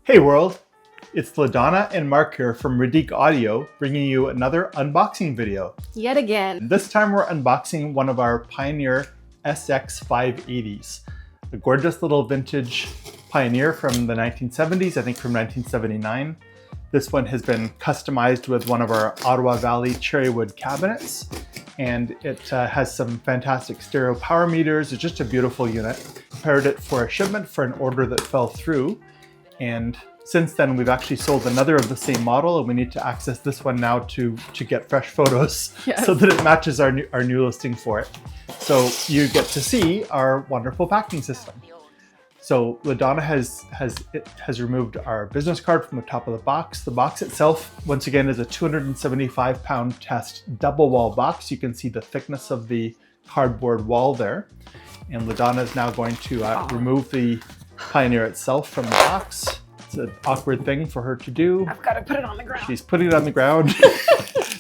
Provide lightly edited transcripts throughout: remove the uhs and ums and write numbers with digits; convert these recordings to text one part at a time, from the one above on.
Hey world, it's LaDonna and Mark here from Radique Audio, bringing you another unboxing video. Yet again. This time we're unboxing one of our Pioneer SX-580s. A gorgeous little vintage Pioneer from the 1970s, I think from 1979. This one has been customized with one of our Ottawa Valley cherrywood cabinets, and it has some fantastic stereo power meters. It's just a beautiful unit. Prepared it for a shipment for an order that fell through, and since then we've actually sold another of the same model, and we need to access this one now to get fresh photos. Yes. So that it matches our new listing for it. So you get to see our wonderful packing system. So LaDonna has removed our business card from the top of the box. The box itself, once again, is a 275-pound test double wall box. You can see the thickness of the cardboard wall there. And LaDonna is now going to remove the Pioneer itself from the box. It's an awkward thing for her to do. I've got to put it on the ground. She's putting it on the ground.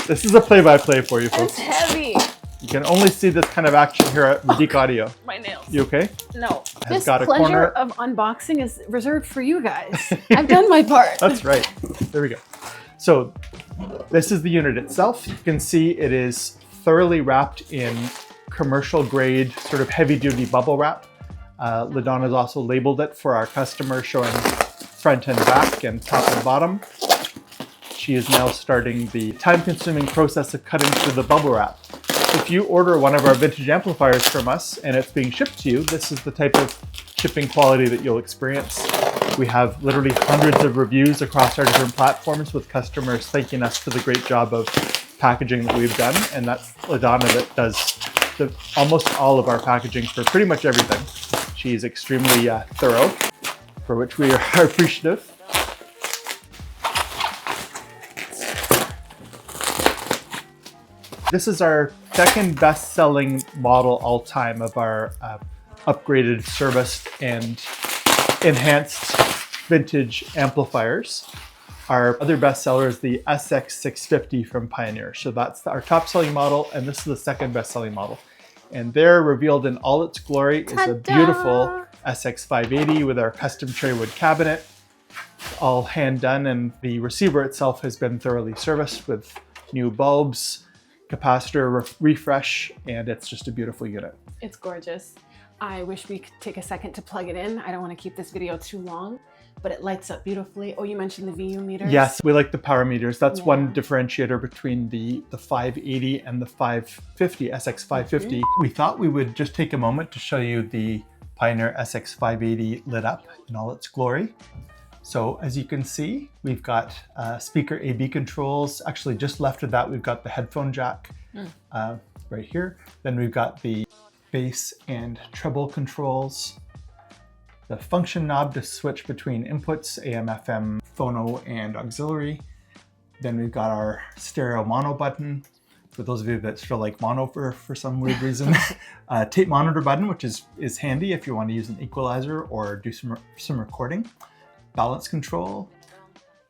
This is a play-by-play for you folks. It's heavy. You can only see this kind of action here at Radique Audio. My nails. You okay? No. This pleasure of unboxing is reserved for you guys. I've done my part. That's right. There we go. So this is the unit itself. You can see it is thoroughly wrapped in commercial grade, sort of heavy duty bubble wrap. LaDonna has also labeled it for our customer, showing front and back and top and bottom. She is now starting the time-consuming process of cutting through the bubble wrap. If you order one of our vintage amplifiers from us and it's being shipped to you, this is the type of shipping quality that you'll experience. We have literally hundreds of reviews across our different platforms with customers thanking us for the great job of packaging that we've done, and that's LaDonna that does almost all of our packaging for pretty much everything. She's extremely thorough, for which we are appreciative. This is our second best-selling model all-time of our upgraded, serviced, and enhanced vintage amplifiers. Our other bestseller is the SX-650 from Pioneer. So that's our top-selling model, and this is the second best-selling model. And there, revealed in all its glory, is a beautiful SX-580 with our custom cherrywood cabinet, all hand done, and the receiver itself has been thoroughly serviced with new bulbs, capacitor refresh, and it's just a beautiful unit. It's gorgeous. I wish we could take a second to plug it in. I don't want to keep this video too long, but it lights up beautifully. Oh, you mentioned the VU meters? Yes, we like the power meters. That's one differentiator between the 580 and the 550, SX-550. We thought we would just take a moment to show you the Pioneer SX-580 lit up in all its glory. So as you can see, we've got speaker AB controls. Actually, just left of that, we've got the headphone jack right here. Then we've got the bass and treble controls, the function knob to switch between inputs, AM, FM, phono, and auxiliary. Then we've got our stereo mono button, for those of you that still like mono for some weird reason. Tape monitor button, which is handy if you want to use an equalizer or do some recording. Balance control,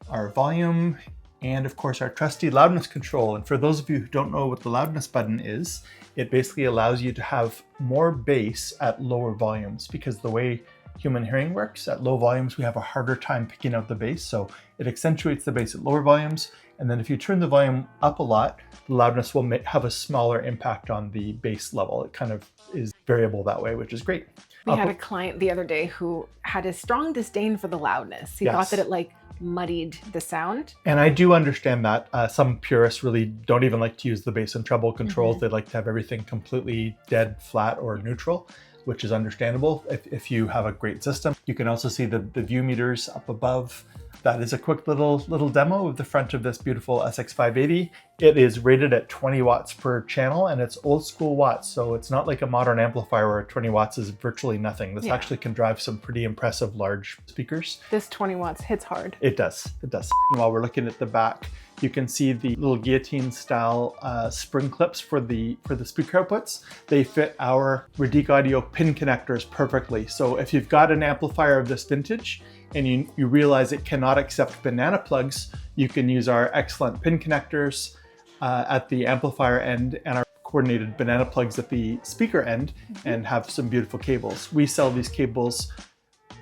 our volume, and of course our trusty loudness control. And for those of you who don't know what the loudness button is, it basically allows you to have more bass at lower volumes, because the way human hearing works, at low volumes we have a harder time picking out the bass, so it accentuates the bass at lower volumes, and then if you turn the volume up a lot, the loudness will have a smaller impact on the bass level. It kind of is variable that way, which is great. We had a client the other day who had a strong disdain for the loudness. He thought that it muddied the sound. And I do understand that. Some purists really don't even like to use the bass and treble controls. They like to have everything completely dead, flat, or neutral, which is understandable if you have a great system. You can also see the view meters up above. That is a quick little demo of the front of this beautiful SX-580. It is rated at 20 watts per channel, and it's old school watts, so it's not like a modern amplifier where 20 watts is virtually nothing. This actually can drive some pretty impressive large speakers. This 20 watts hits hard. It does, it does. And while we're looking at the back, you can see the little guillotine style spring clips for the speaker outputs. They fit our Radique Audio pin connectors perfectly. So if you've got an amplifier of this vintage and you realize it cannot accept banana plugs, you can use our excellent pin connectors at the amplifier end and our coordinated banana plugs at the speaker end and have some beautiful cables. We sell these cables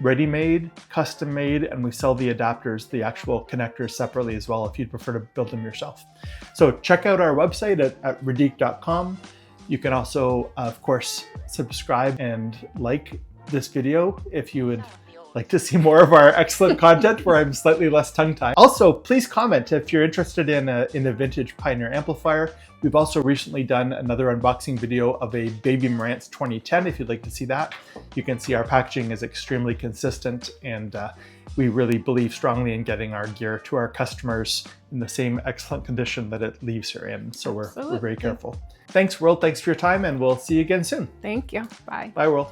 ready-made, custom-made, and we sell the adapters, the actual connectors separately as well if you'd prefer to build them yourself. So check out our website at radique.com. You can also, of course, subscribe and like this video if you would like to see more of our excellent content where I'm slightly less tongue-tied. Also, please comment if you're interested in a vintage Pioneer amplifier. We've also recently done another unboxing video of a baby Marantz 2010 if you'd like to see that. You can see our packaging is extremely consistent, and we really believe strongly in getting our gear to our customers in the same excellent condition that it leaves here in. So we're very careful. Thanks, world. Thanks for your time, and we'll see you again soon. Thank you. Bye. Bye, world.